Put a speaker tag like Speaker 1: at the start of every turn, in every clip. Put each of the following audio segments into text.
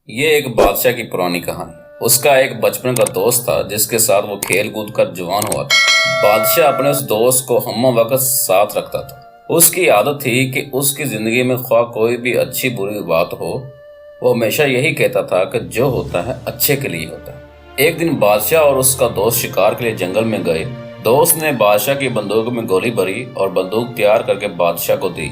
Speaker 1: یہ ایک بادشاہ کی پرانی کہانی۔ اس کا ایک بچپن کا دوست تھا جس کے ساتھ وہ کھیل کود کر جوان ہوا تھا۔ بادشاہ اپنے اس دوست کو ہم وقت ساتھ رکھتا تھا۔ اس کی عادت تھی کہ اس کی زندگی میں خواہ کوئی بھی اچھی بری بات ہو، وہ ہمیشہ یہی کہتا تھا کہ جو ہوتا ہے اچھے کے لیے ہوتا ہے۔ ایک دن بادشاہ اور اس کا دوست شکار کے لیے جنگل میں گئے۔ دوست نے بادشاہ کی بندوق میں گولی بھری اور بندوق تیار کر کے بادشاہ کو دی،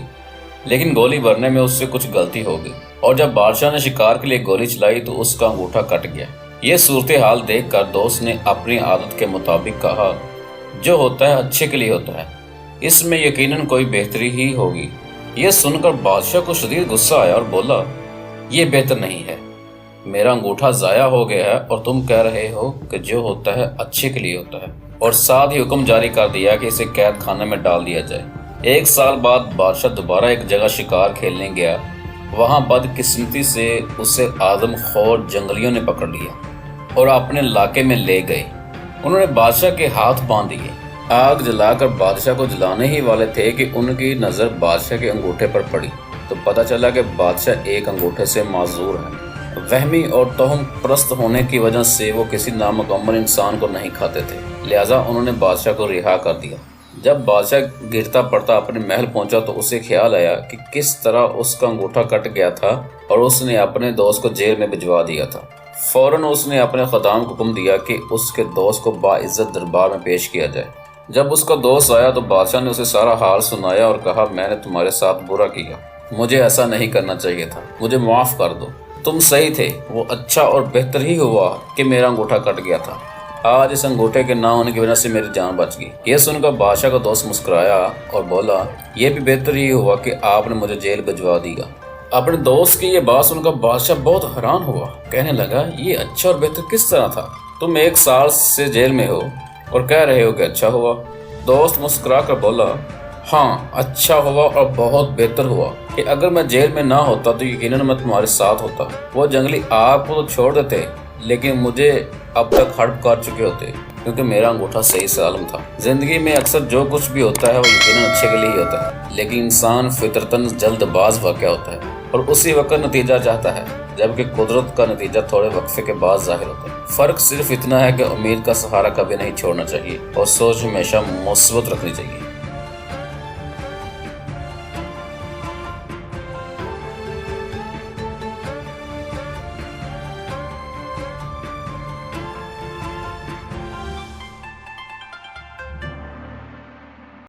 Speaker 1: لیکن گولی بھرنے میں اس سے کچھ غلطی ہو گئی اور جب بادشاہ نے شکار کے لیے گولی چلائی تو اس کا انگوٹھا کٹ گیا۔ یہ صورتحال دیکھ کر دوست نے اپنی عادت کے مطابق کہا، جو ہوتا ہے اچھے کے لیے ہوتا ہے، اس میں یقیناً کوئی بہتری ہی ہوگی۔ یہ سن کر بادشاہ کو شدید غصہ آیا اور بولا، یہ بہتر نہیں ہے، میرا انگوٹھا ضائع ہو گیا ہے اور تم کہہ رہے ہو کہ جو ہوتا ہے اچھے کے لیے ہوتا ہے، اور ساتھ ہی حکم جاری کر دیا کہ اسے قید خانے میں ڈال دیا جائے۔ ایک سال بعد بادشاہ دوبارہ ایک جگہ شکار کھیلنے گیا۔ وہاں بدقسمتی سے اسے آدم خور جنگلیوں نے پکڑ لیا اور اپنے علاقے میں لے گئے۔ انہوں نے بادشاہ کے ہاتھ باندھ دیے، آگ جلا کر بادشاہ کو جلانے ہی والے تھے کہ ان کی نظر بادشاہ کے انگوٹھے پر پڑی تو پتہ چلا کہ بادشاہ ایک انگوٹھے سے معذور ہے۔ وہمی اور توہم پرست ہونے کی وجہ سے وہ کسی نامکمل انسان کو نہیں کھاتے تھے، لہذا انہوں نے بادشاہ کو رہا کر دیا۔ جب بادشاہ گرتا پڑتا اپنے محل پہنچا تو اسے خیال آیا کہ کس طرح اس کا انگوٹھا کٹ گیا تھا اور اس نے اپنے دوست کو جیل میں بھجوا دیا تھا۔ فوراً اس نے اپنے خدام کو حکم دیا کہ اس کے دوست کو باعزت دربار میں پیش کیا جائے۔ جب اس کا دوست آیا تو بادشاہ نے اسے سارا حال سنایا اور کہا، میں نے تمہارے ساتھ برا کیا، مجھے ایسا نہیں کرنا چاہیے تھا، مجھے معاف کر دو، تم صحیح تھے، وہ اچھا اور بہتر ہی ہوا کہ میرا انگوٹھا کٹ گیا تھا، آج اس انگوٹھے کے نہ ہونے کی وجہ سے میری جان بچ گئی۔ یہ سن کر بادشاہ کا دوست مسکرایا اور بولا، یہ بھی بہتر ہی ہوا کہ آپ نے مجھے جیل بھجوا دیا۔ اپنے دوست کی یہ بات سن کر بادشاہ بہت حیران ہوا، کہنے لگا، یہ اچھا اور بہتر کس طرح تھا؟ تم ایک سال سے جیل میں ہو اور کہہ رہے ہو کہ اچھا ہوا۔ دوست مسکرا کر بولا، ہاں اچھا ہوا اور بہت بہتر ہوا کہ اگر میں جیل میں نہ ہوتا تو یقیناً میں تمہارے ساتھ ہوتا۔ وہ جنگلی آپ کو تو چھوڑ دیتے لیکن مجھے اب تک ہڑپ کر چکے ہوتے کیونکہ میرا انگوٹھا صحیح سالم تھا۔ زندگی میں اکثر جو کچھ بھی ہوتا ہے وہ یقیناً اچھے کے لیے ہی ہوتا ہے، لیکن انسان فطرتاً جلد باز واقع ہوتا ہے اور اسی وقت نتیجہ چاہتا ہے، جبکہ قدرت کا نتیجہ تھوڑے وقفے کے بعد ظاہر ہوتا ہے۔ فرق صرف اتنا ہے کہ امید کا سہارا کبھی نہیں چھوڑنا چاہیے اور سوچ ہمیشہ مثبت رکھنی چاہیے۔